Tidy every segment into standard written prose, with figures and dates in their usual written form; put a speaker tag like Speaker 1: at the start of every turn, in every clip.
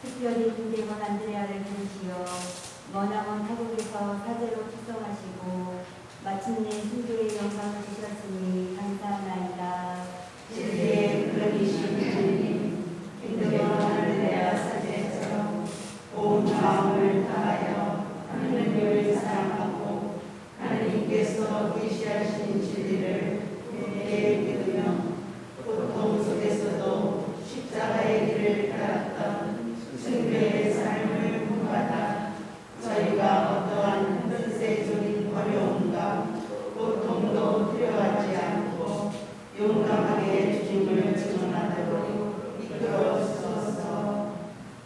Speaker 1: 특별히 김대건 안드레아를 부르시어 머나먼 타국에서 사제로 축성하시고 마침내 순교의 영광을 주셨으니 감사하나이다.
Speaker 2: 진리의 그릇이신 주님, 김대건 안드레아 사제처럼 온 마음을 다하여 하느님을 사랑하고 하느님께서 계시하신 진리를 굳게 믿으며 고통 속에서도 십자가의 길을 따랐던 순교의 삶을 본받아 저희가 어떠한 현세적인 어려움과 고통도 두려워하지 않고 용감하게 주님을 증언하도록 이끌어 주소서.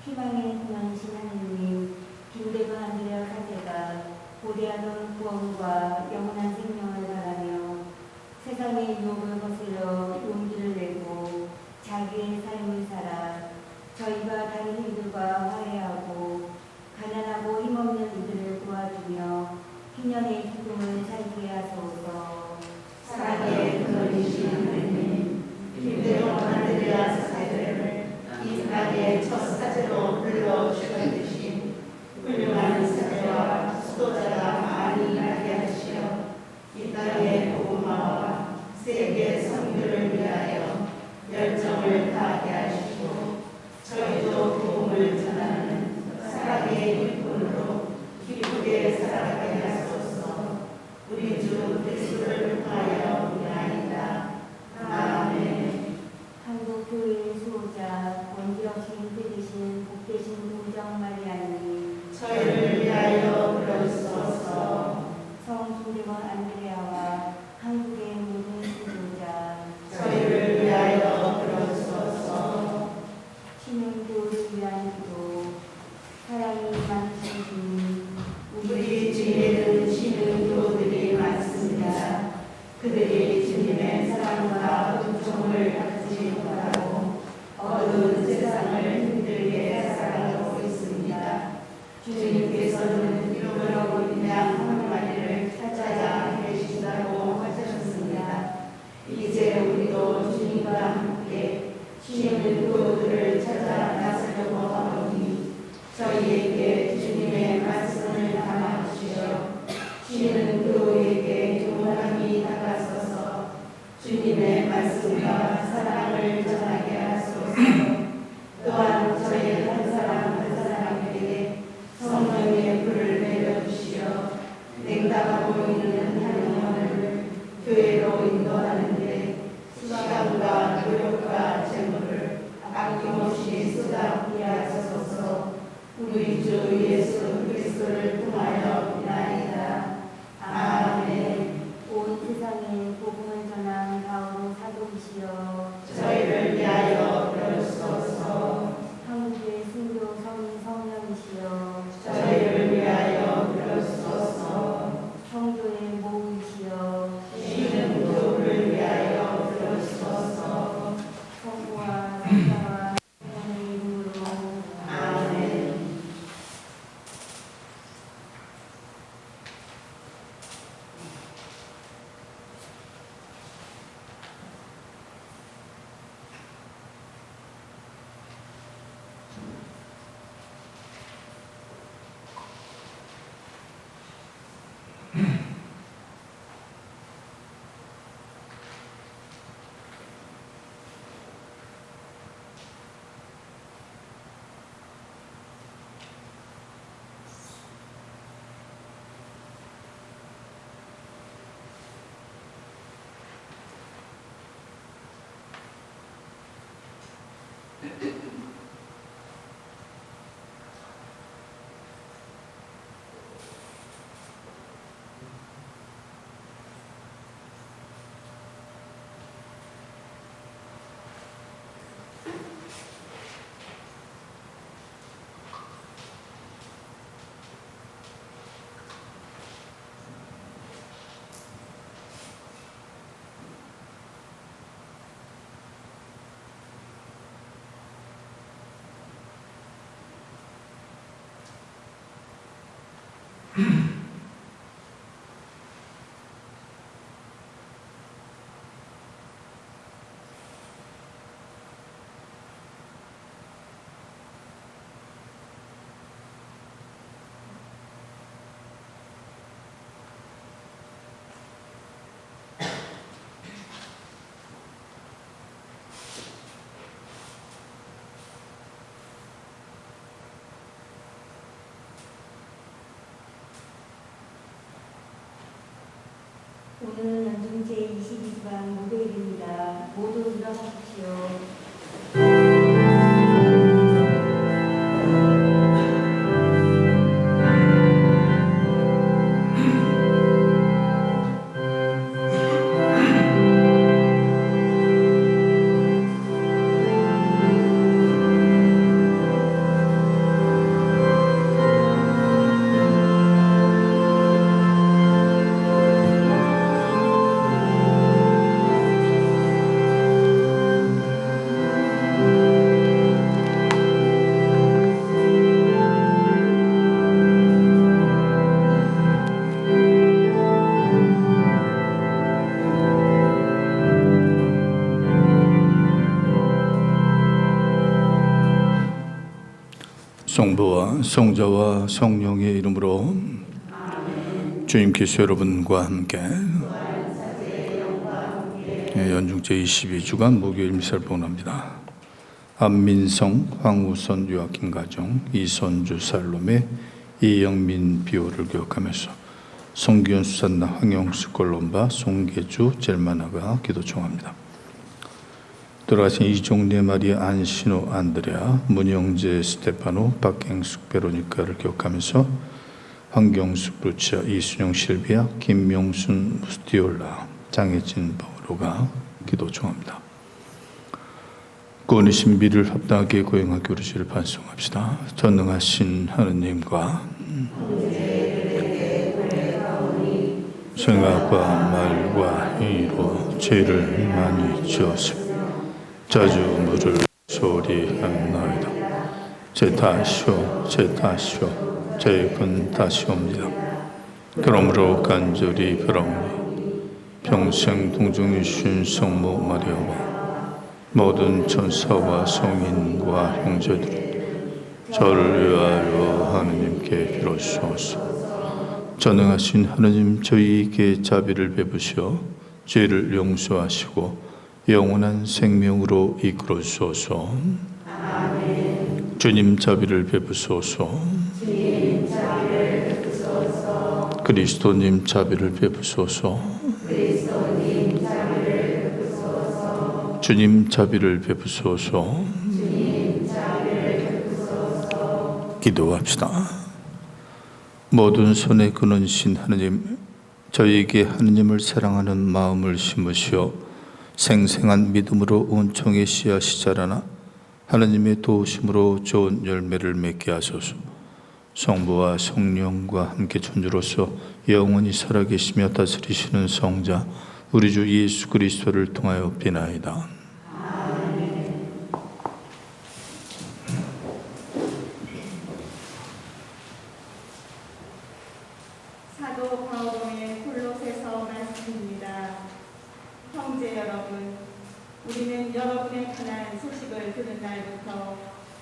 Speaker 1: 희망의 근원이신 하느님, 김대건 안드레아 사제가 고대하던 구원과 영원한 생명을 바라며 세상의 유혹을 거슬러 용기를 내고 자기의 삶을 살아 저희가 다른 이들과 화해하고 가난하고 힘없는 이들을 도와주며 희년의 기쁨을 살게 하소서.
Speaker 2: 사랑의 근원이신 하느님, 김대건 안드레아 사제를 이 땅의 첫 사제로 불러주셨듯이 훌륭한 사제와 수도자가 많이 나게 하시어 이 땅의 복음화와 세계 선교를 위하여 열정을 다하게 하시고 저희도 복음을 전하는 사랑의 일꾼으로 기쁘게 살아가게 하소서. 우리 주 그리스도를 통하여 위하이다. 아멘.
Speaker 1: 한국 교회의 수호자 원기럽신 뜻이신 복되신 동정 마리아님,
Speaker 2: 저희를
Speaker 1: 오늘 연중 제22주간 목요일입니다. 모두 일어나십시오.
Speaker 3: 성부와 성자와 성령의 이름으로 주님께서 여러분과 함께 연중 제22주간 목요일 미사를 봉헌합니다. 안민성, 황우선, 요아킴 가정, 이선주, 살롬의 이영민 비호를 기억하면서 성기현, 수산나, 황영수, 골롬바, 송계주, 젤마나가 기도 청합니다. 돌아가신 이종래, 마리아, 안신호, 안드레아, 문영재, 스테파노, 박행숙, 베로니카를 기억하면서 황경숙, 루치아, 이순영, 실비아, 김명순, 무스티올라, 장혜진, 바오로가 기도 청합니다. 구원이신 미를 합당하게 고행하기 우리를 반송합시다. 전능하신 하느님과 생각과 말과 행위로 죄를 많이 지었습니다. 자주 물을 소리하나이다. 제 탓이오, 제 탓이오, 죄은 탓이옵니다. 그러므로 간절히 바라오니 평생 동정이신 성모 마리아와 모든 천사와 성인과 형제들이 저를 위하여 하느님께 빌어주소서. 전능하신 하느님, 저희에게 자비를 베푸시어 죄를 용서하시고 영원한 생명으로 이끌어 주소서. 아멘. 주님 자비를 베푸소서. 주님 자비를 베푸소서. 그리스도님 자비를 베푸소서. 그리스도님 자비를 베푸소서. 주님 자비를 베푸소서. 주님 자비를 베푸소서. 기도합시다. 모든 손에 그는신 하느님, 저희에게 하느님을 사랑하는 마음을 심으시어 생생한 믿음으로 은총의 씨앗이 자라나 하나님의 도우심으로 좋은 열매를 맺게 하소서. 성부와 성령과 함께 존재로서 영원히 살아계시며 다스리시는 성자 우리 주 예수 그리스도를 통하여 비나이다.
Speaker 2: 사도 바울의 골로새서 말씀입니다. 형제 여러분, 우리는 여러분의 편한 소식을 들은 날부터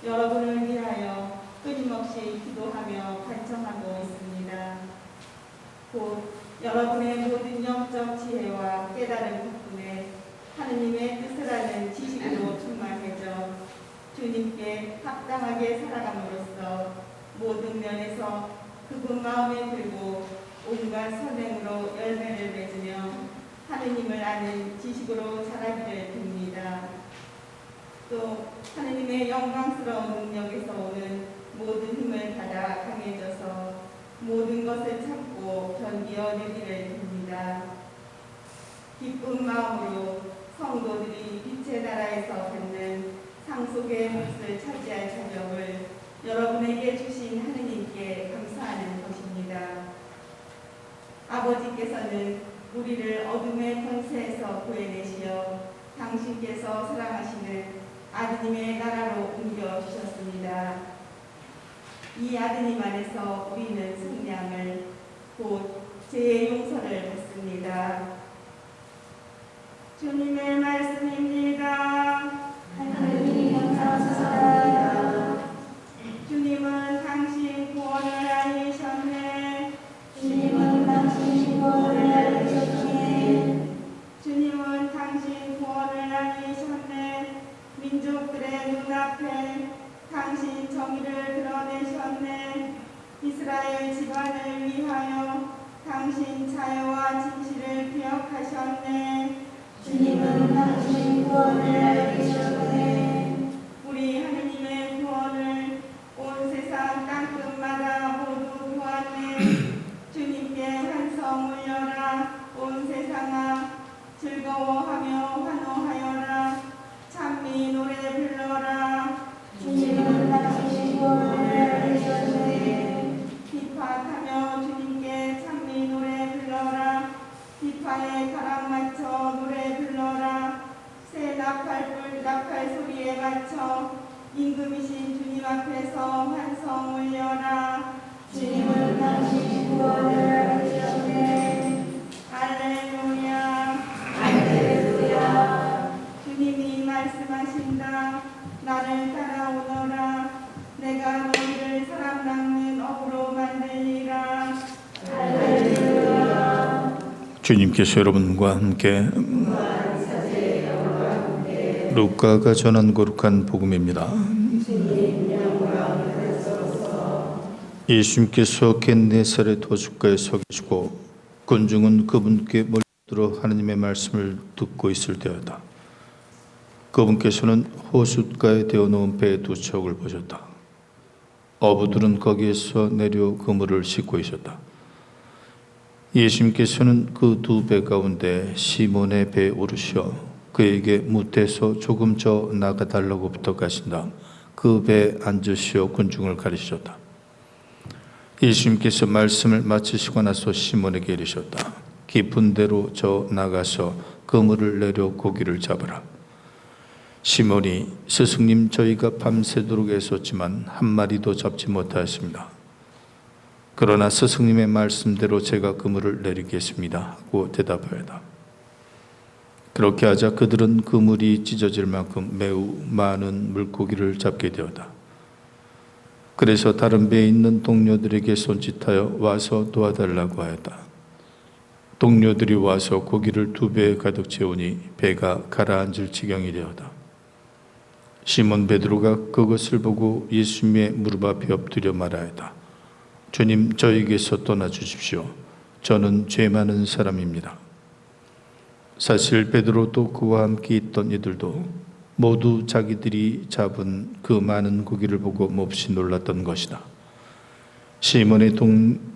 Speaker 2: 여러분을 위하여 끊임없이 기도하며 간청하고 있습니다. 곧 여러분의 모든 영적 지혜와 깨달음 덕분에 하느님의 뜻을 아는 지식으로 충만해져 주님께 합당하게 살아감으로써 모든 면에서 그분 마음에 들고 온갖 선행으로 열매를 맺으며 하느님을 아는 지식으로 자라기를 빕니다. 또 하느님의 영광스러운 능력에서 오는 모든 힘을 받아 강해져서 모든 것을 참고 견디어내기를 빕니다. 기쁜 마음으로 성도들이 빛의 나라에서 받는 상속의 몫을 차지할 자격을 여러분에게 주신 하느님께 감사하는 것입니다. 아버지께서는 우리를 어둠의 권세에서 구해내시어 당신께서 사랑하시는 아드님의 나라로 옮겨주셨습니다. 이 아드님 안에서 우리는 승리함을 곧 죄의 용서를 받습니다. 주님의 말씀입니다.
Speaker 1: 하나님 감사합니다.
Speaker 2: 주님은 당신 구원을 알리셨네.
Speaker 1: 주님은 당신 구원을 알리셨네.
Speaker 2: 주님은 당신 구원을 알리셨네. 민족들의 눈앞에 당신 정의를 드러내셨네. 이스라엘 집안을 위하여 당신 자유와 진실을 기억하셨네.
Speaker 1: 주님은 당신 구원을 알리셨네.
Speaker 2: 우리 하느님의 구원을 온 세상 땅끝마다 모두 보았네. 주님께 환성 울려라. 온 세상아 즐거워하며 환호하여라. 찬미 노래 불러라.
Speaker 1: 주님은 당신 구원을 알리셨네.
Speaker 2: 비파하며 주님께 찬미 노래 불러라. 비파에 가락 맞춰 노래 불러라. 새 나팔불 나팔 소리에 맞춰 임금이신 주님 앞에서 환성 울려라.
Speaker 1: 주님은 당신 구원을 알리셨네.
Speaker 2: 할렐루야.
Speaker 1: 할렐루야.
Speaker 2: 주님이 말씀하신다. 나를 따라오너라. 내가 너희를 사람 낚는 어부로 만들리라.
Speaker 1: 할렐루야.
Speaker 3: 주님께서 여러분과 함께 루카가 전한 거룩한 복음입니다. 예수님께서 겟네사렛 호숫가에 서 계시고 군중은 그분께 몰려들어 하나님의 말씀을 듣고 있을 때였다. 그분께서는 호숫가에 대어놓은 배 두 척을 보셨다. 어부들은 거기에서 내려 그물을 싣고 있었다. 예수님께서는 그 두 배 가운데 시몬의 배에 오르셔 그에게 무태서 조금 저 나가달라고 부탁하신 다음 그 배에 앉으시어 군중을 가르치셨다. 예수님께서 말씀을 마치시고 나서 시몬에게 이르셨다. 깊은 데로 저 나가서 그물을 내려 고기를 잡으라. 시몬이 스승님 저희가 밤새도록 애썼지만 한 마리도 잡지 못하였습니다. 그러나 스승님의 말씀대로 제가 그물을 내리겠습니다 하고 대답하였다. 그렇게 하자 그들은 그물이 찢어질 만큼 매우 많은 물고기를 잡게 되었다. 그래서 다른 배에 있는 동료들에게 손짓하여 와서 도와달라고 하였다. 동료들이 와서 고기를 두 배에 가득 채우니 배가 가라앉을 지경이 되었다. 시몬 베드로가 그것을 보고 예수님의 무릎 앞에 엎드려 말하였다. 주님 저에게서 떠나 주십시오. 저는 죄 많은 사람입니다. 사실 베드로도 그와 함께 있던 이들도 모두 자기들이 잡은 그 많은 고기를 보고 몹시 놀랐던 것이다. 시몬의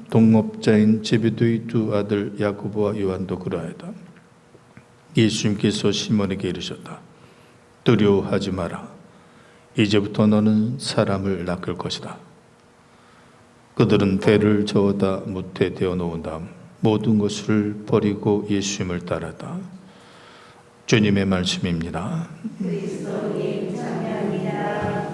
Speaker 3: 동업자인 제베도의 두 아들 야고보와 요한도 그러하였다. 예수님께서 시몬에게 이르셨다. 두려워하지 마라. 이제부터 너는 사람을 낚을 것이다. 그들은 배를 저어다 무태 대어 놓은 다음 모든 것을 버리고 예수님을 따랐다. 주님의 말씀입니다.
Speaker 1: 그리스도님 찬양합니다.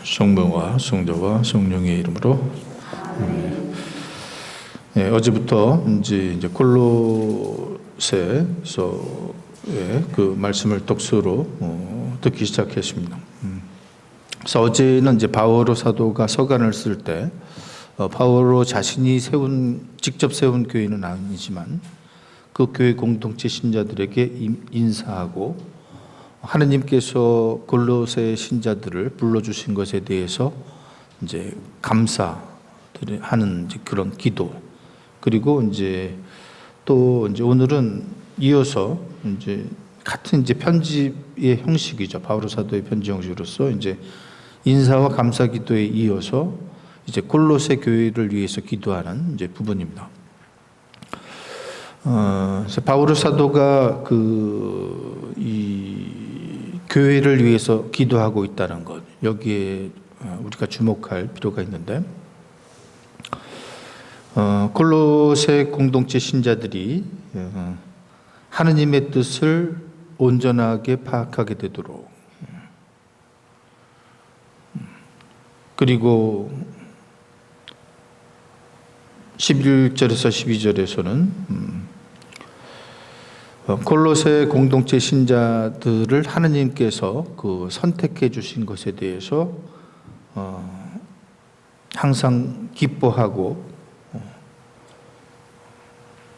Speaker 3: 성부와 성자와 성령의 이름으로. 네, 어제부터 이제 골로새서의 그 말씀을 독서로 듣기 시작했습니다. 그래서 어제는 이제 바오로 사도가 서간을 쓸 때 바오로 자신이 직접 세운 교회는 아니지만 그 교회 공동체 신자들에게 인사하고 하느님께서 골로새 신자들을 불러주신 것에 대해서 이제 감사하는 그런 기도, 그리고 이제 또 이제 오늘은 이어서 이제 같은 이제 편지의 형식이죠. 바오로 사도의 편지 형식으로서 이제 인사와 감사 기도에 이어서 이제 골로새 교회를 위해서 기도하는 이제 부분입니다. 그래서 바오로 사도가 이 교회를 위해서 기도하고 있다는 것, 여기에 우리가 주목할 필요가 있는데, 골로새 공동체 신자들이 하느님의 뜻을 온전하게 파악하게 되도록, 그리고 11절에서 12절에서는 골로새 공동체 신자들을 하느님께서 선택해 주신 것에 대해서 항상 기뻐하고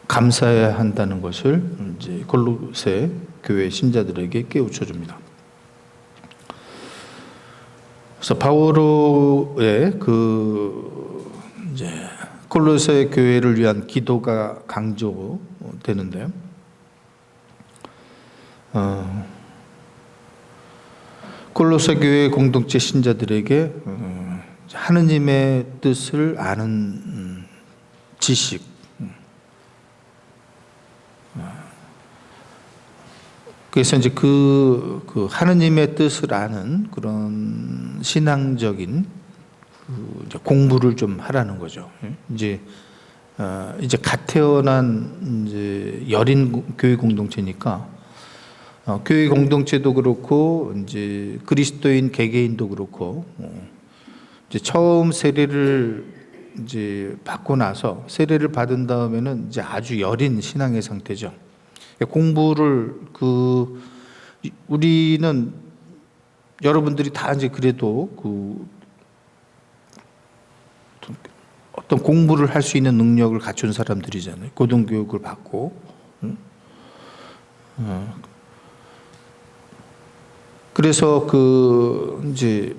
Speaker 3: 감사해야 한다는 것을 이제 골로새 교회 신자들에게 깨우쳐 줍니다. 그래서 바오로의 이제 골로새 교회를 위한 기도가 강조되는데, 골로새 교회 공동체 신자들에게 하느님의 뜻을 아는 지식, 그래서 이제 그 하느님의 뜻을 아는 그런 신앙적인 이제 공부를 좀 하라는 거죠. 이제 갓 태어난 이제 여린 교회 공동체니까, 교회 공동체도 그렇고 이제 그리스도인 개개인도 그렇고, 이제 처음 세례를 이제 받고 나서, 세례를 받은 다음에는 이제 아주 여린 신앙의 상태죠. 공부를 우리는, 여러분들이 다 이제 그래도 어떤 공부를 할 수 있는 능력을 갖춘 사람들이잖아요. 고등교육을 받고. 그래서 이제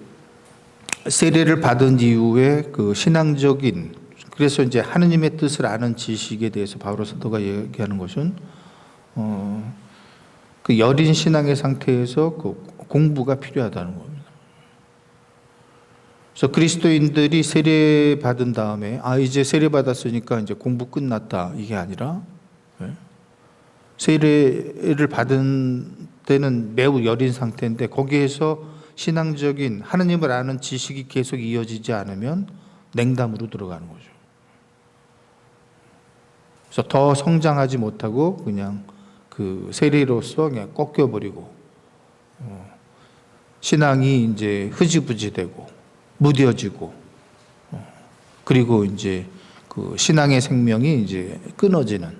Speaker 3: 세례를 받은 이후에 신앙적인, 그래서 이제 하느님의 뜻을 아는 지식에 대해서 바오로 사도가 얘기하는 것은 여린 신앙의 상태에서 공부가 필요하다는 겁니다. 그래서 그리스도인들이 세례 받은 다음에 이제 세례 받았으니까 이제 공부 끝났다, 이게 아니라, 세례를 받은 때는 매우 여린 상태인데, 거기에서 신앙적인 하느님을 아는 지식이 계속 이어지지 않으면 냉담으로 들어가는 거죠. 그래서 더 성장하지 못하고 그냥 세례로서 그냥 꺾여버리고, 신앙이 이제 흐지부지되고 무뎌지고, 그리고 이제 신앙의 생명이 이제 끊어지는.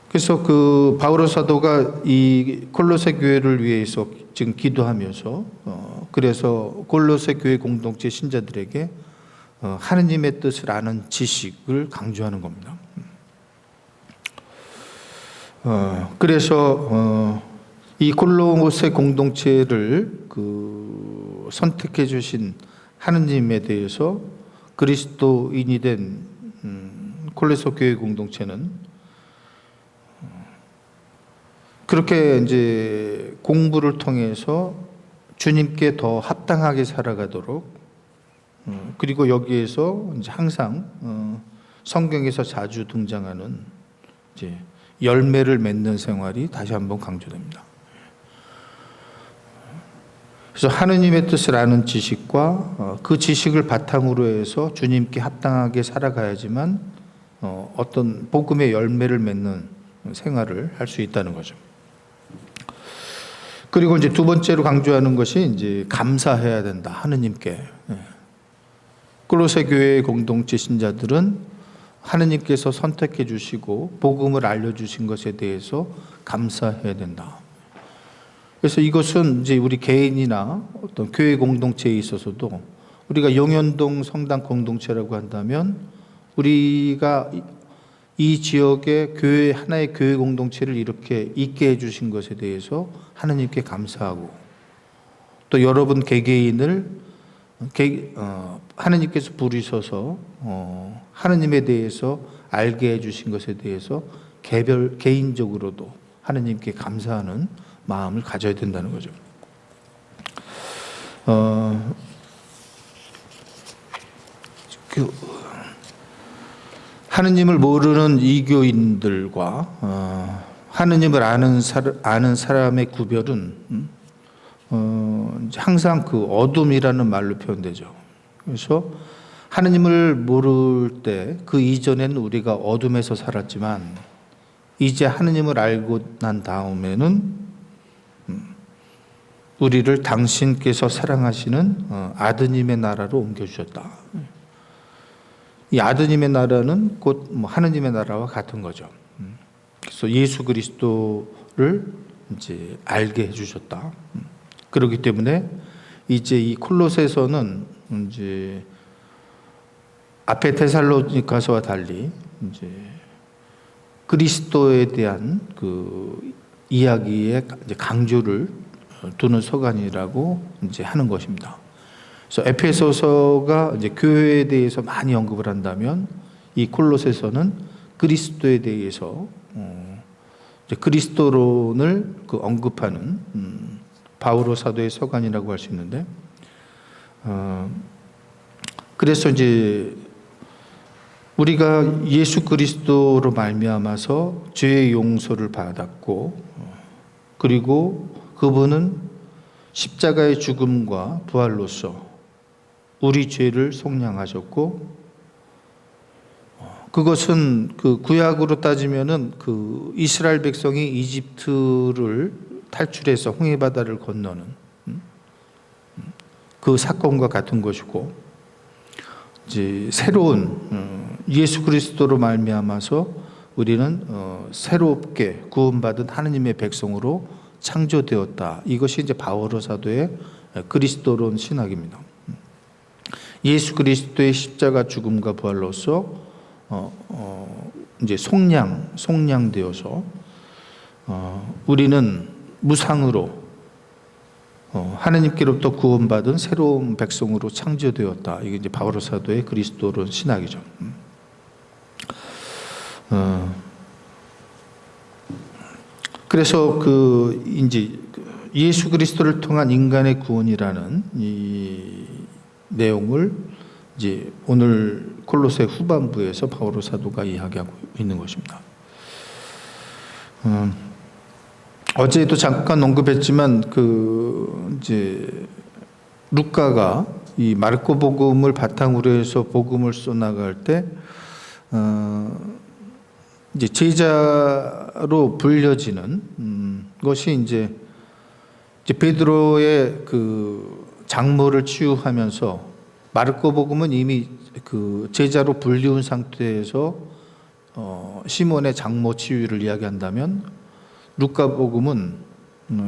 Speaker 3: 그래서 바오로 사도가 이 골로새 교회를 위해서 지금 기도하면서, 그래서 골로새 교회 공동체 신자들에게 하느님의 뜻을 아는 지식을 강조하는 겁니다. 그래서 이 골로새 공동체를 선택해 주신 하느님에 대해서 그리스도인이 된 골로새 교회 공동체는 그렇게 이제 공부를 통해서 주님께 더 합당하게 살아가도록, 그리고 여기에서 이제 항상 성경에서 자주 등장하는 이제 열매를 맺는 생활이 다시 한번 강조됩니다. 그래서 하느님의 뜻을 아는 지식과 그 지식을 바탕으로 해서 주님께 합당하게 살아가야지만 어떤 복음의 열매를 맺는 생활을 할 수 있다는 거죠. 그리고 이제 두 번째로 강조하는 것이 이제 감사해야 된다, 하느님께. 골로새 교회 공동체 신자들은 하느님께서 선택해 주시고 복음을 알려주신 것에 대해서 감사해야 된다. 그래서 이것은 이제 우리 개인이나 어떤 교회 공동체에 있어서도, 우리가 용현동 성당 공동체라고 한다면 우리가 이 지역의 교회, 하나의 교회 공동체를 이렇게 있게 해주신 것에 대해서 하느님께 감사하고, 또 여러분 개개인을 하느님께서 부르셔서 하느님에 대해서 알게 해주신 것에 대해서 개인적으로도 하느님께 감사하는 마음을 가져야 된다는 거죠. 하느님을 모르는 이교인들과 하느님을 아는 사람의 구별은 항상 그 어둠이라는 말로 표현되죠. 그래서 하느님을 모를 때 그 이전에는 우리가 어둠에서 살았지만 이제 하느님을 알고 난 다음에는 우리를 당신께서 사랑하시는 아드님의 나라로 옮겨주셨다. 이 아드님의 나라는 곧 하느님의 나라와 같은 거죠. 그래서 예수 그리스도를 이제 알게 해주셨다. 그렇기 때문에 이제 이 콜로새서는 이제 앞에 데살로니가서와 달리 이제 그리스도에 대한 그 이야기에 이제 강조를 두는 서간이라고 이제 하는 것입니다. 그래서 에페소서가 이제 교회에 대해서 많이 언급을 한다면 이 콜로새서는 그리스도에 대해서 이제 그리스도론을 그 언급하는 바오로 사도의 서간이라고 할 수 있는데, 그래서 이제 우리가 예수 그리스도로 말미암아서 죄의 용서를 받았고, 그리고 그분은 십자가의 죽음과 부활로서 우리 죄를 속량하셨고, 그것은 그 구약으로 따지면은 그 이스라엘 백성이 이집트를 탈출해서 홍해바다를 건너는 그 사건과 같은 것이고, 이제 새로운 예수 그리스도로 말미암아서 우리는 새롭게 구원받은 하느님의 백성으로 창조되었다. 이것이 이제 바오로 사도의 그리스도론 신학입니다. 예수 그리스도의 십자가 죽음과 부활로서 이제 속량되어서 우리는 무상으로 하느님께로부터 구원받은 새로운 백성으로 창조되었다. 이게 이제 바오로 사도의 그리스도론 신학이죠. 그래서 그 이제 예수 그리스도를 통한 인간의 구원이라는 이 내용을 이제 오늘 콜로새 후반부에서 바오로 사도가 이야기하고 있는 것입니다. 어제도 잠깐 언급했지만 그 이제 루카가 이 마르코 복음을 바탕으로 해서 복음을 써나갈 때 이제 제자로 불려지는 것이 이제 베드로의 그 장모를 치유하면서, 마르코 복음은 이미 그 제자로 불리운 상태에서 시몬의 장모 치유를 이야기한다면, 루카 복음은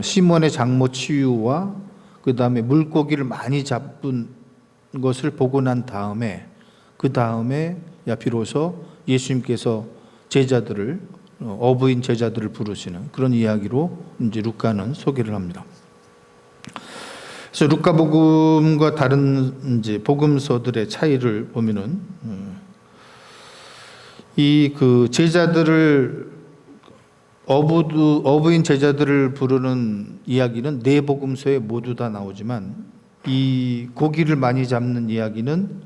Speaker 3: 시몬의 장모 치유와 그 다음에 물고기를 많이 잡은 것을 보고 난 다음에 그 다음에 비로소 예수님께서 제자들을 어부인 제자들을 부르시는 그런 이야기로 이제 루카는 소개를 합니다. 그래서 루카 복음과 다른 이제 복음서들의 차이를 보면은 이 그 제자들을 어부인 제자들을 부르는 이야기는 네 복음서에 모두 다 나오지만, 이 고기를 많이 잡는 이야기는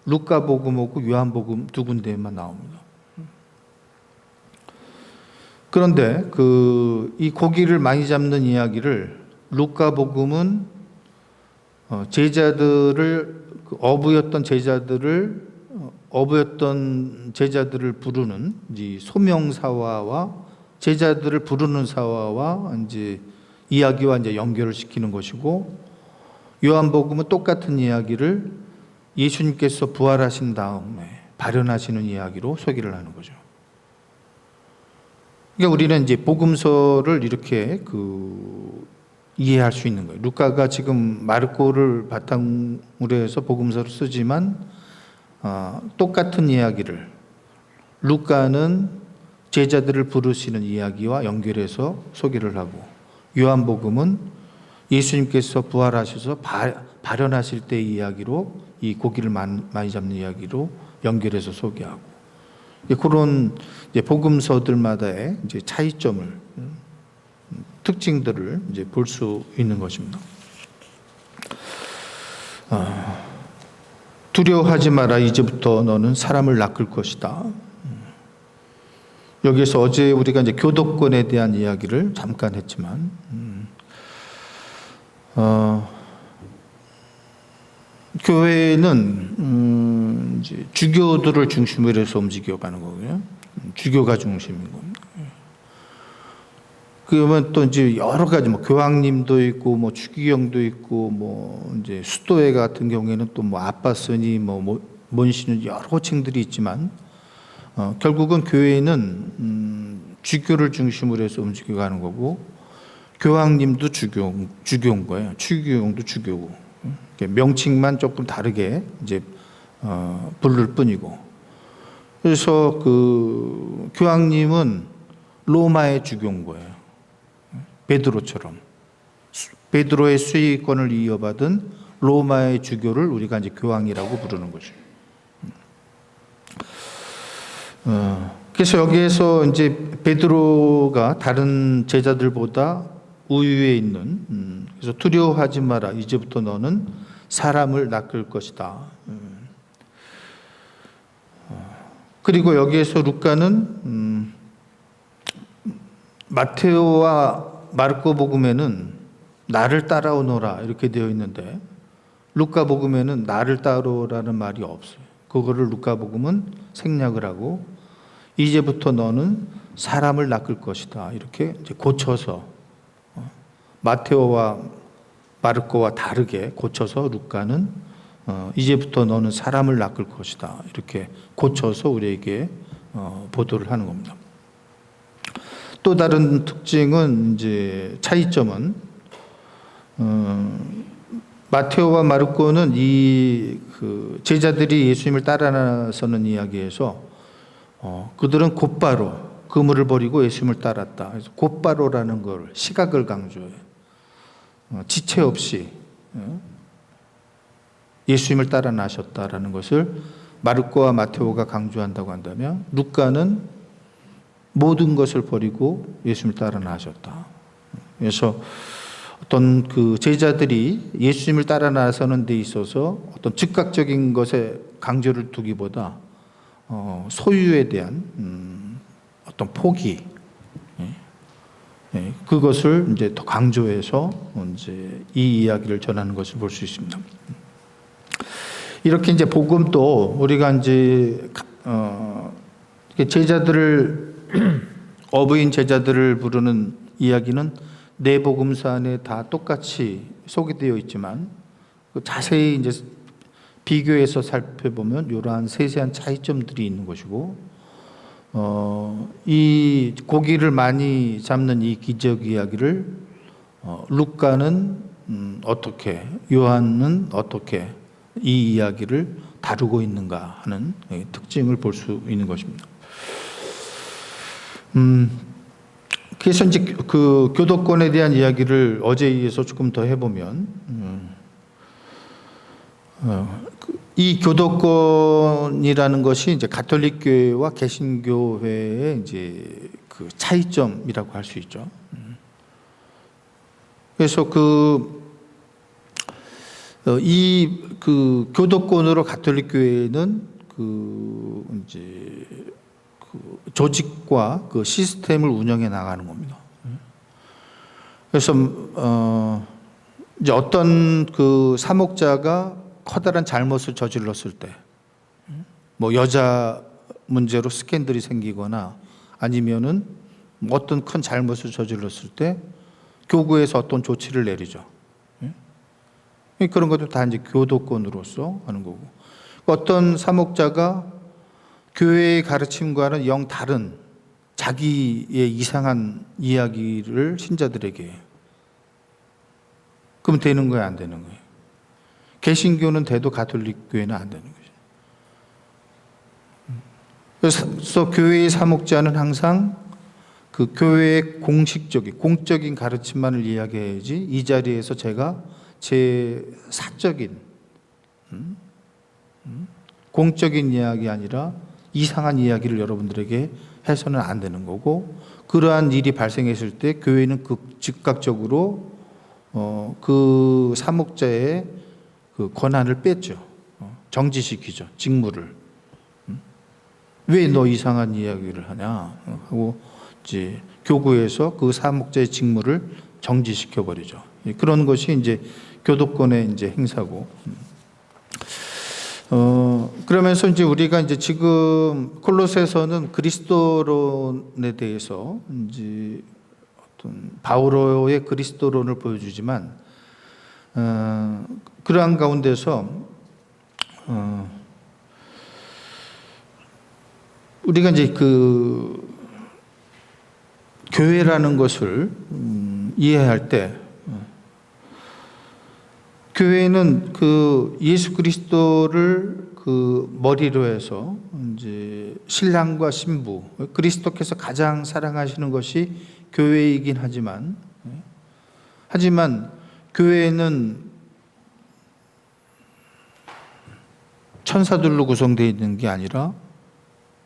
Speaker 3: 루카 복음하고 요한 복음 두 군데에만 나옵니다. 그런데 이 고기를 많이 잡는 이야기를 루카 복음은 제자들을 어부였던 제자들을 부르는 이 소명사화와 제자들을 부르는 사화와 이제 이야기와 이제 연결을 시키는 것이고, 요한복음은 똑같은 이야기를 예수님께서 부활하신 다음에 발현하시는 이야기로 소개를 하는 거죠. 그러니까 우리는 이제 복음서를 이렇게 이해할 수 있는 거예요. 루카가 지금 마르코를 바탕으로 해서 복음서를 쓰지만 똑같은 이야기를 루카는 제자들을 부르시는 이야기와 연결해서 소개를 하고, 요한복음은 예수님께서 부활하셔서 발현하실 때의 이야기로 이 고기를 많이 잡는 이야기로 연결해서 소개하고, 그런 이제 복음서들마다의 이제 차이점을, 특징들을 이제 볼 수 있는 것입니다. 두려워하지 마라. 이제부터 너는 사람을 낚을 것이다. 여기에서 어제 우리가 이제 교도권에 대한 이야기를 잠깐 했지만, 교회는 이제 주교들을 중심으로 해서 움직여가는 거고요. 주교가 중심인 겁니다. 그러면 또 이제 여러 가지 뭐 교황님도 있고 뭐 추기경도 있고 뭐 이제 수도회 같은 경우에는 또 뭐 아빠스니 뭐 뭔시는 여러 호칭들이 있지만, 결국은 교회는 주교를 중심으로 해서 움직여가는 거고, 교황님도 주교인 거예요. 추기경도 주교고, 명칭만 조금 다르게 이제 부를 뿐이고. 그래서 그 교황님은 로마의 주교인 거예요. 베드로처럼 베드로의 수의권을 이어받은 로마의 주교를 우리가 이제 교황이라고 부르는 거죠. 그래서 여기에서 이제 베드로가 다른 제자들보다 우위에 있는, 그래서 두려워하지 마라. 이제부터 너는 사람을 낚을 것이다. 그리고 여기에서 루카는 마테오와 마르코 복음에는 나를 따라오너라 이렇게 되어 있는데, 루카 복음에는 나를 따라오라는 말이 없어요. 그거를 루카 복음은 생략을 하고 이제부터 너는 사람을 낚을 것이다 이렇게 이제 고쳐서, 마테오와 마르코와 다르게 고쳐서 루카는 이제부터 너는 사람을 낚을 것이다 이렇게 고쳐서 우리에게 보도를 하는 겁니다. 또 다른 특징은, 이제 차이점은, 마테오와 마르코는 이 그 제자들이 예수님을 따라 나서는 이야기에서 그들은 곧바로 그물을 버리고 예수님을 따랐다. 그래서 곧바로라는 걸, 시각을 강조해요. 지체 없이 예수님을 따라 나셨다라는 것을 마르코와 마테오가 강조한다고 한다면, 루카는 모든 것을 버리고 예수님을 따라 나셨다. 그래서 어떤 그 제자들이 예수님을 따라 나서는 데 있어서 어떤 즉각적인 것에 강조를 두기보다 소유에 대한 어떤 포기, 그것을 이제 더 강조해서 이제 이 이야기를 전하는 것을 볼 수 있습니다. 이렇게 이제 복음도 우리가 이제 제자들을 어부인 제자들을 부르는 이야기는 네 복음서 안에 다 똑같이 소개되어 있지만, 자세히 이제 비교해서 살펴보면 이러한 세세한 차이점들이 있는 것이고, 이 고기를 많이 잡는 이 기적 이야기를 루카는 어떻게, 요한은 어떻게 이 이야기를 다루고 있는가 하는 특징을 볼 수 있는 것입니다. 그래서 이제 그 교도권에 대한 이야기를 어제에 이어서 조금 더 해보면, 이 교도권이라는 것이 이제 가톨릭 교회와 개신교회의 이제 그 차이점이라고 할 수 있죠. 그래서 이 교도권으로 가톨릭 교회는 이제 조직과 그 시스템을 운영해 나가는 겁니다. 그래서 이제 어떤 그 사목자가 커다란 잘못을 저질렀을 때, 뭐 여자 문제로 스캔들이 생기거나 아니면은 어떤 큰 잘못을 저질렀을 때 교구에서 어떤 조치를 내리죠. 그런 것도 다 이제 교도권으로서 하는 거고, 어떤 사목자가 교회의 가르침과는 영 다른 자기의 이상한 이야기를 신자들에게 해요. 그럼 되는 거예요, 안 되는 거예요? 개신교는 돼도 가톨릭 교회는 안 되는 거죠. 그래서 교회의 사목자는 항상 그 교회의 공적인 가르침만을 이야기해야지, 이 자리에서 제가 제 사적인 공적인 이야기 아니라 이상한 이야기를 여러분들에게 해서는 안 되는 거고, 그러한 일이 발생했을 때 교회는 즉각적으로 그 사목자의 그 권한을 뺐죠. 정지시키죠. 직무를. 왜 너 이상한 이야기를 하냐 하고 이제 교구에서 그 사목자의 직무를 정지시켜 버리죠. 그런 것이 이제 교도권의 이제 행사고. 그러면서 이제 우리가 이제 지금 콜로새서는 그리스도론에 대해서 이제 어떤 바오로의 그리스도론을 보여주지만, 그러한 가운데서 우리가 이제 그 교회라는 것을 이해할 때, 교회는 그 예수 그리스도를 그 머리로 해서 이제 신랑과 신부, 그리스도께서 가장 사랑하시는 것이 교회이긴 하지만 교회는 천사들로 구성되어 있는 게 아니라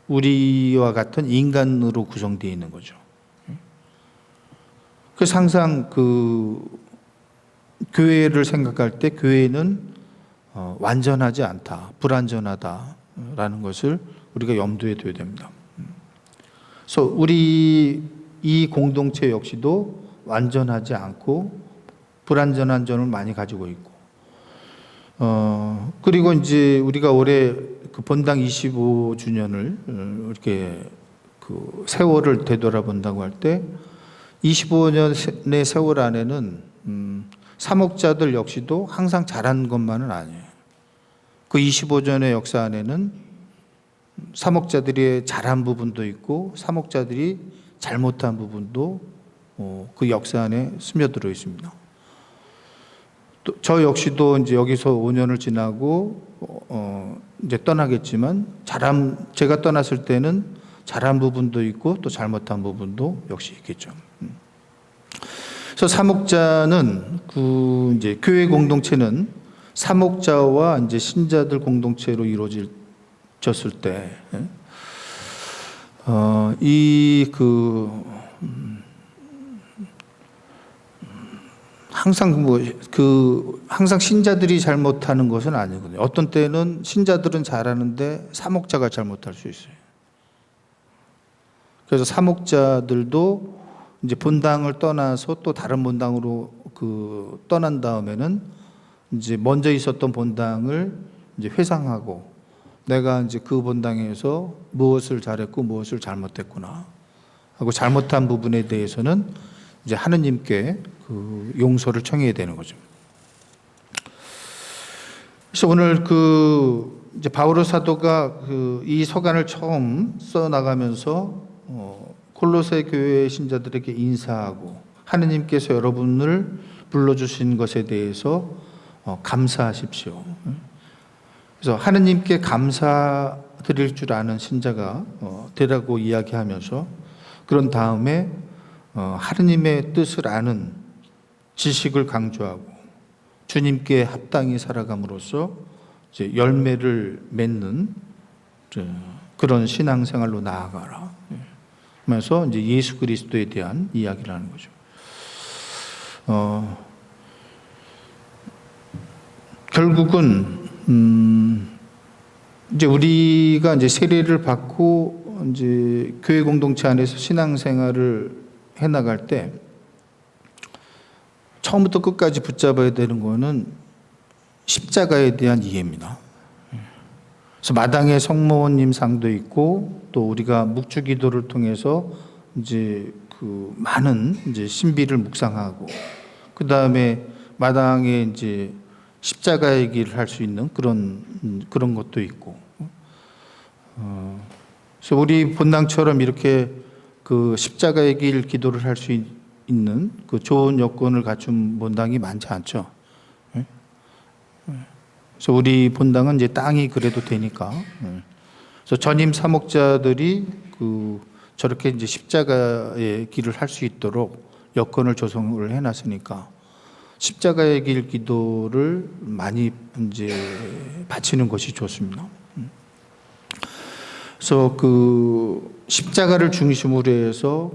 Speaker 3: 우리와 같은 인간으로 구성되어 있는 거죠. 그래서 항상 그 교회를 생각할 때 교회는 완전하지 않다, 불완전하다라는 것을 우리가 염두에 둬야 됩니다. 그래서 우리 이 공동체 역시도 완전하지 않고 불완전한 점을 많이 가지고 있고, 그리고 이제 우리가 올해 그 본당 25주년을 이렇게 그 세월을 되돌아본다고 할 때 25년의 세월 안에는 사목자들 역시도 항상 잘한 것만은 아니에요. 그 25년의 역사 안에는 사목자들이 잘한 부분도 있고 사목자들이 잘못한 부분도 그 역사 안에 스며들어 있습니다. 또 저 역시도 이제 여기서 5년을 지나고 이제 떠나겠지만 제가 떠났을 때는 잘한 부분도 있고 또 잘못한 부분도 역시 있겠죠. 그래서 사목자는 그 이제 교회 공동체는 사목자와 이제 신자들 공동체로 이루어졌을 때, 항상 신자들이 잘못하는 것은 아니거든요. 어떤 때는 신자들은 잘하는데 사목자가 잘못할 수 있어요. 그래서 사목자들도 이제 본당을 떠나서 또 다른 본당으로 떠난 다음에는 이제 먼저 있었던 본당을 이제 회상하고, 내가 이제 그 본당에서 무엇을 잘했고 무엇을 잘못했구나 하고 잘못한 부분에 대해서는 이제 하느님께 그 용서를 청해야 되는 거죠. 그래서 오늘 이제 바오로 사도가 이 서간을 처음 써 나가면서 콜로새 교회 신자들에게 인사하고 하느님께서 여러분을 불러주신 것에 대해서 감사하십시오. 그래서 하느님께 감사드릴 줄 아는 신자가 되라고 이야기하면서, 그런 다음에 하느님의 뜻을 아는 지식을 강조하고 주님께 합당히 살아감으로써 이제 열매를 맺는 그런 신앙생활로 나아가라 하면서 이제 예수 그리스도에 대한 이야기를 하는 거죠. 결국은 이제 우리가 이제 세례를 받고 이제 교회 공동체 안에서 신앙생활을 해 나갈 때 처음부터 끝까지 붙잡아야 되는 거는 십자가에 대한 이해입니다. 그래서 마당에 성모님 상도 있고, 또 우리가 묵주 기도를 통해서 이제 그 많은 이제 신비를 묵상하고, 그 다음에 마당에 이제 십자가의 길을 할 수 있는 그런 것도 있고, 그래서 우리 본당처럼 이렇게 그 십자가의 길 기도를 할 수 있는 그 좋은 여건을 갖춘 본당이 많지 않죠. 그래서 우리 본당은 이제 땅이 그래도 되니까, 그래서 전임 사목자들이 저렇게 이제 십자가의 길을 할 수 있도록 여건을 조성을 해놨으니까 십자가의 길 기도를 많이 이제 바치는 것이 좋습니다. 그래서 그 십자가를 중심으로 해서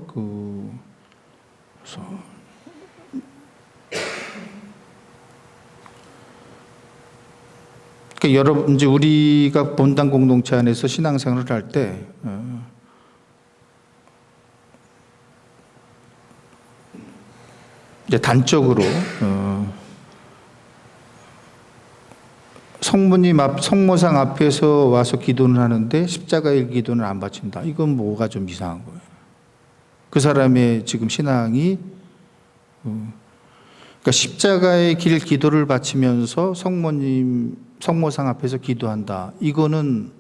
Speaker 3: 그러니까 여러분 이제 우리가 본당 공동체 안에서 신앙생활을 할 때 이제 단적으로 성모상 앞에서 와서 기도는 하는데 십자가의 기도는 안 바친다. 이건 뭐가 좀 이상한 거예요. 그 사람의 지금 신앙이 그러니까 십자가의 길 기도를 바치면서 성모상 앞에서 기도한다. 이거는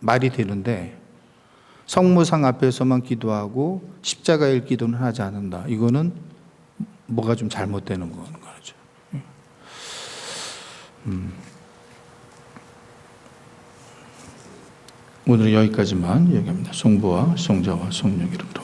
Speaker 3: 말이 되는데 성모상 앞에서만 기도하고 십자가의 기도는 하지 않는다. 이거는 뭐가 좀 잘못되는 거죠. 오늘은 여기까지만 얘기합니다. 성부와 성자와 성령 이름으로.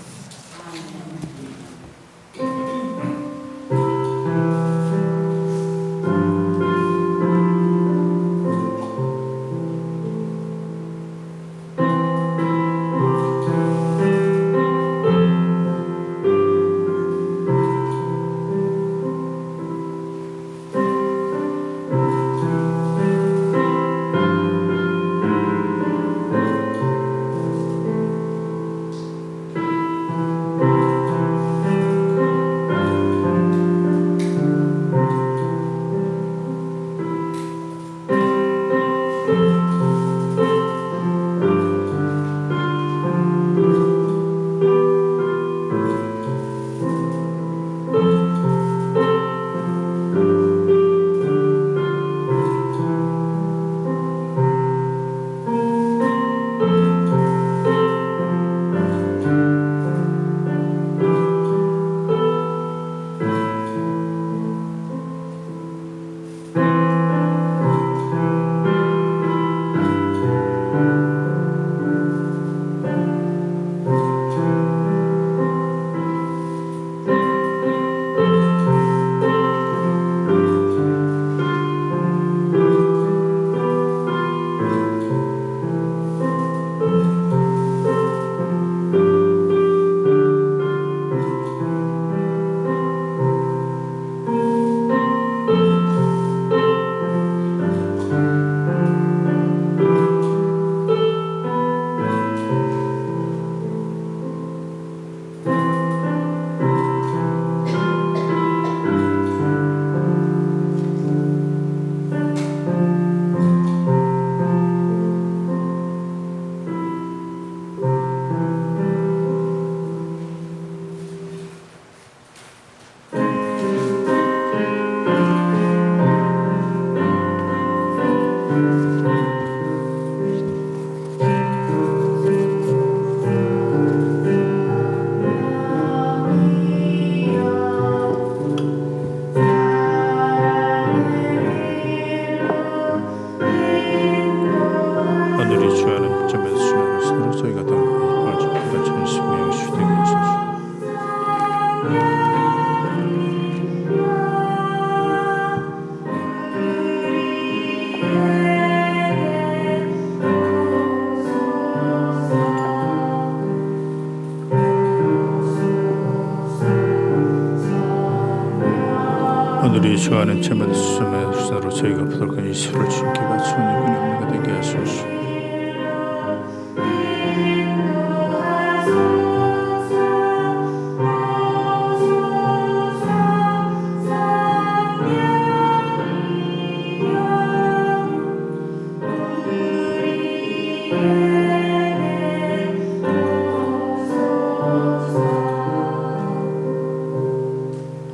Speaker 3: 오늘이 주하는 제만 수선의 수사로 저희가 부족한 이 서를 주님께 바치는 은혜가 되게 하소서.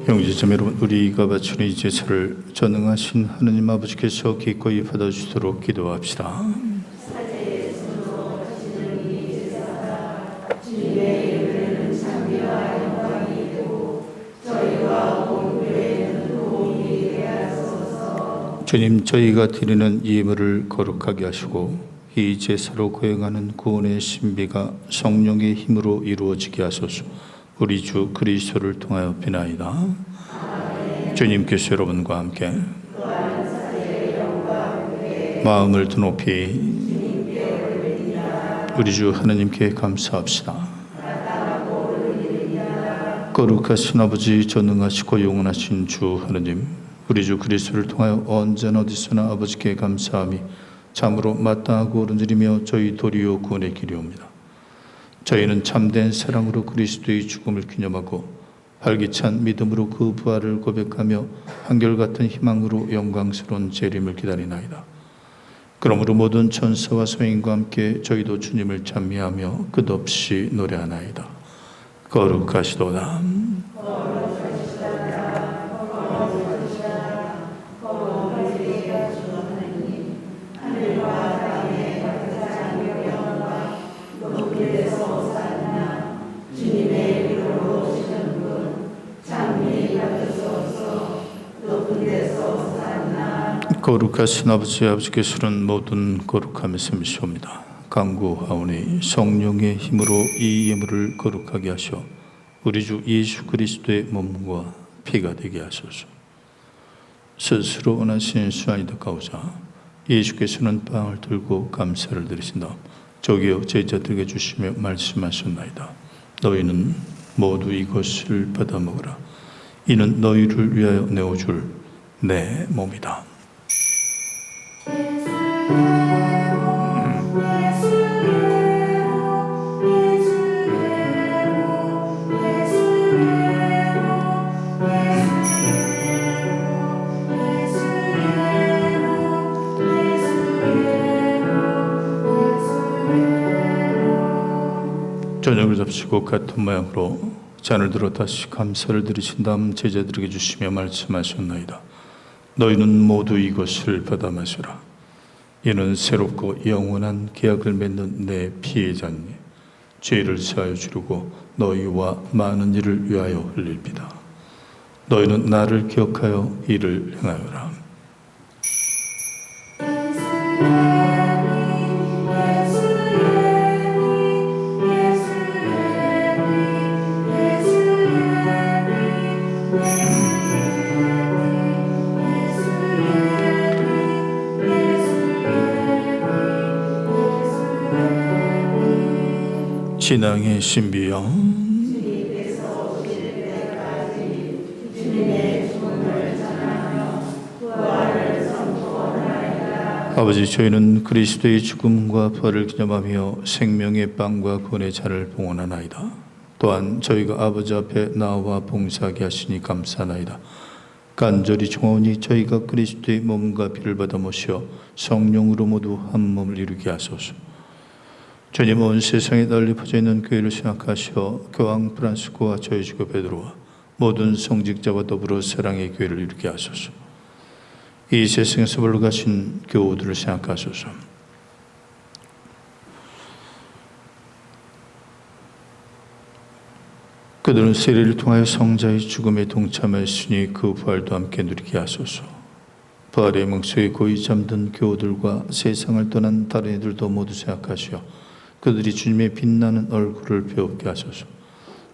Speaker 3: 형제자매 여러분, 우리가 바치는 이 제사를 전능하신 하느님 아버지께서 기꺼이 받아주시도록 기도합시다. 주님, 저희가 드리는 예물을 거룩하게 하시고 이 제사로 거행하는 구원의 신비가 성령의 힘으로 이루어지게 하소서. 우리 주 그리스도를 통하여 비나이다. 주님께서 여러분과 함께 마음을 드높이 우리 주 하나님께 감사합시다. 거룩하신 아버지, 전능하시고 영원하신 주 하나님, 우리 주 그리스도를 통하여 언제나 어디서나 아버지께 감사함이 참으로 마땅하고 옳은일이며 저희 도리요 구원의 길이옵니다. 저희는 참된 사랑으로 그리스도의 죽음을 기념하고 활기찬 믿음으로 그 부활을 고백하며 한결같은 희망으로 영광스러운 재림을 기다리나이다. 그러므로 모든 천사와 성인과 함께 저희도 주님을 찬미하며 끝없이 노래하나이다. 거룩하시도다. 거룩하신 아버지, 아버지께서는 모든 거룩함의 셈이시옵니다. 간구하오니 성령의 힘으로 이 예물을 거룩하게 하셔 우리 주 예수 그리스도의 몸과 피가 되게 하소서. 스스로 원하신 수완이 득하오자 예수께서는 빵을 들고 감사를 드리신 다음 저기요 제자들에게 주시며 말씀하셨나이다. 너희는 모두 이것을 받아 먹으라. 이는 너희를 위하여 내어줄 내 몸이다. 저녁을 잡수고 같은 모양으로 잔을 들어 다시 감사를 드리신 다음 제자들에게 주시며 말씀하셨나이다. 너희는 모두 이것을 받아 마시라. 이는 새롭고 영원한 계약을 맺는 내 피의 잔이 죄를 사하여 주려고 너희와 많은 일을 위하여 흘릴비다. 너희는 나를 기억하여 이를 행하여라. 신앙의 신비여, 아버지, 저희는 그리스도의 죽음과 부활을 기념하며 생명의 빵과 구원의 잔을 봉헌하나이다. 또한 저희가 아버지 앞에 나와 봉사하게 하시니 감사하나이다. 간절히 청하오니 저희가 그리스도의 몸과 피를 받아 모시어 성령으로 모두 한 몸을 이루게 하소서. 주님, 온 세상에 널리 퍼져 있는 교회를 생각하시어 교황 프란시스코와 저희 주교 베드로와 모든 성직자와 더불어 사랑의 교회를 이루게 하소서. 이 세상에서 벌로 가신 교우들을 생각하소서. 그들은 세례를 통하여 성자의 죽음에 동참하였으니 그 부활도 함께 누리게 하소서. 부활의 멍석에 고이 잠든 교우들과 세상을 떠난 다른 이들도 모두 생각하시어 그들이 주님의 빛나는 얼굴을 배웁게 하소서.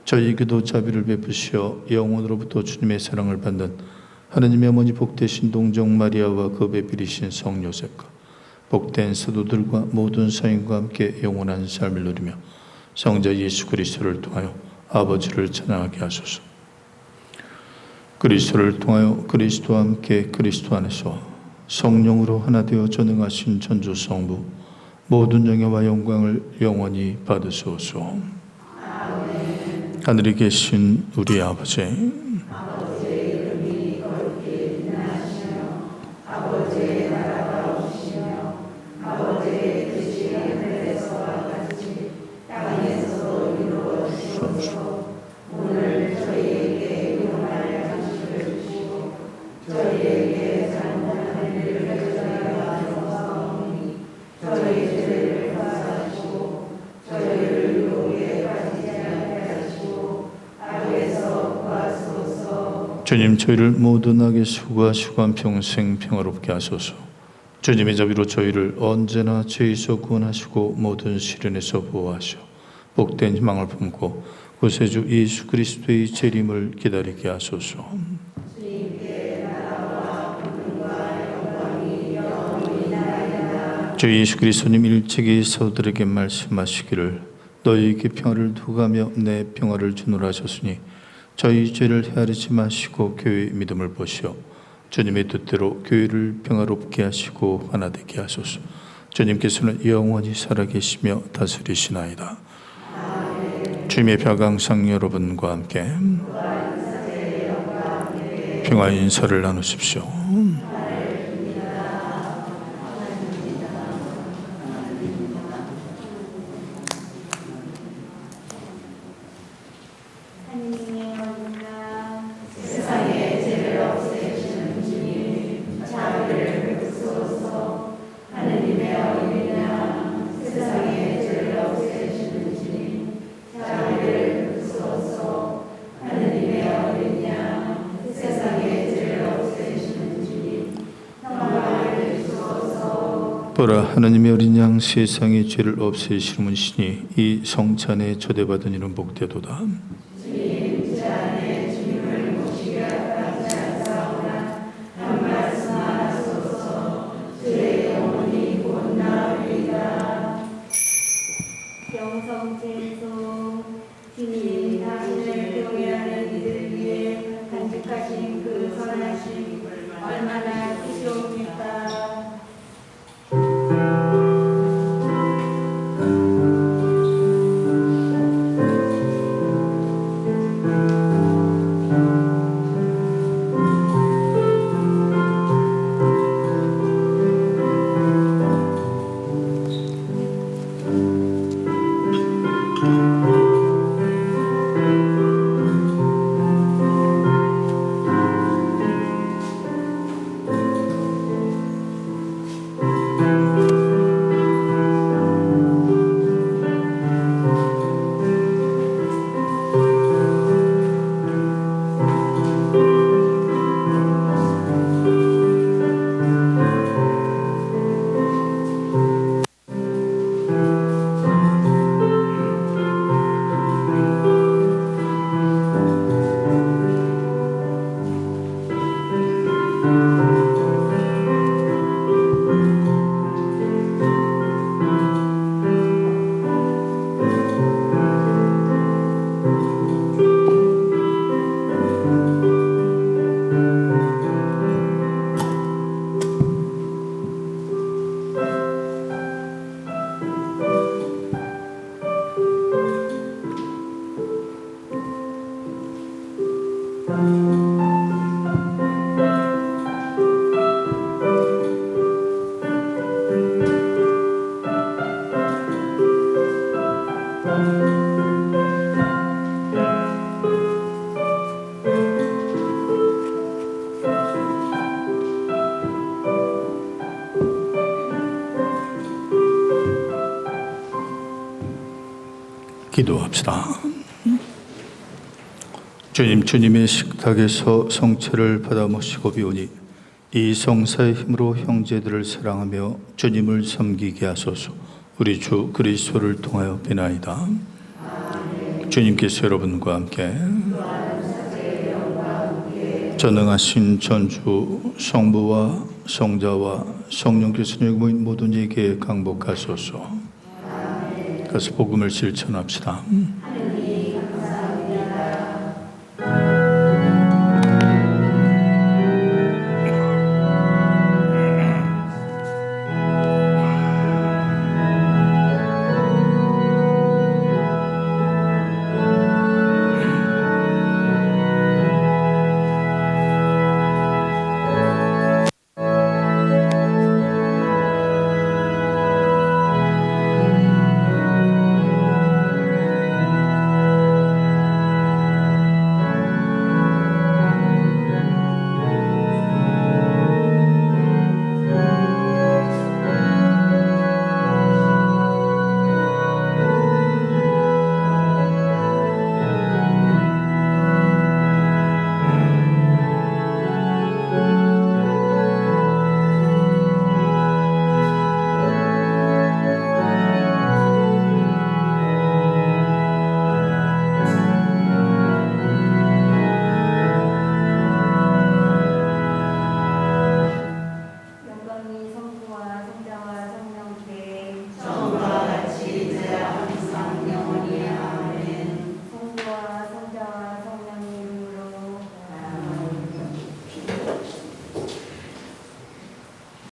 Speaker 3: 저희에게도 자비를 베푸시어 영원으로부터 주님의 사랑을 받는 하느님의 어머니 복되신 동정 마리아와 그 배필이신 성 요셉과 복된 사도들과 모든 사인과 함께 영원한 삶을 누리며 성자 예수 그리스도를 통하여 아버지를 찬양하게 하소서. 그리스도를 통하여 그리스도와 함께 그리스도 안에서 성령으로 하나 되어 전능하신 전주 성부 모든 영예와 영광을 영원히 받으소서. 아멘. 하늘에 계신 우리 아버지,
Speaker 1: 아버지의 이름이 거룩히 빛나시며 아버지의 나라가 오시며 아버지의 뜻이 하늘에서와 같이 땅에서도 이루어지소서. 오늘 저희에게 용할 양식을 주시고 저희에게 잘못한 일을 저희가 용서하오니 저희 죄를 용서하시고 저희를 유혹에 빠지지 않게 하시고 악에서 구하소서.
Speaker 3: 주님, 저희를 모든 악에 수고하시고 한 평생 평화롭게 하소서. 주님의 자비로 저희를 언제나 죄에서 구원하시고 모든 시련에서 보호하시어 복된 희망을 품고 구세주 예수 그리스도의 재림을 기다리게 하소서. 주 예수 그리스도님 일찍이 사도들에게 말씀하시기를 너희에게 평화를 두가며 내 평화를 주노라 하셨으니 저희 죄를 헤아리지 마시고 교회의 믿음을 보시어 주님의 뜻대로 교회를 평화롭게 하시고 하나 되게 하소서. 주님께서는 영원히 살아계시며 다스리시나이다. 주님의 평화가 항상 여러분과 함께 평화 인사를 나누십시오. 보라, 하나님의 어린 양 세상의 죄를 없애시는 분이시니 이 성찬에 초대받은 이는 복되도다.
Speaker 2: 영성제소 주님 당신을 경외하는 이들 위해 간직하신 그 선하심 얼마나 크시옵니까. 기도합시다. 주님, 주님의 식탁에서 성체를 받아 모시고 비오니 이 성사의 힘으로 형제들을 사랑하며 주님을 섬기게 하소서. 우리 주 그리스도를 통하여 비나이다. 주님께서 여러분과 함께 전능하신 전주 성부와 성자와 성령께서 모인 모든 이에게 강복하소서. 그래서 복음을 실천합시다.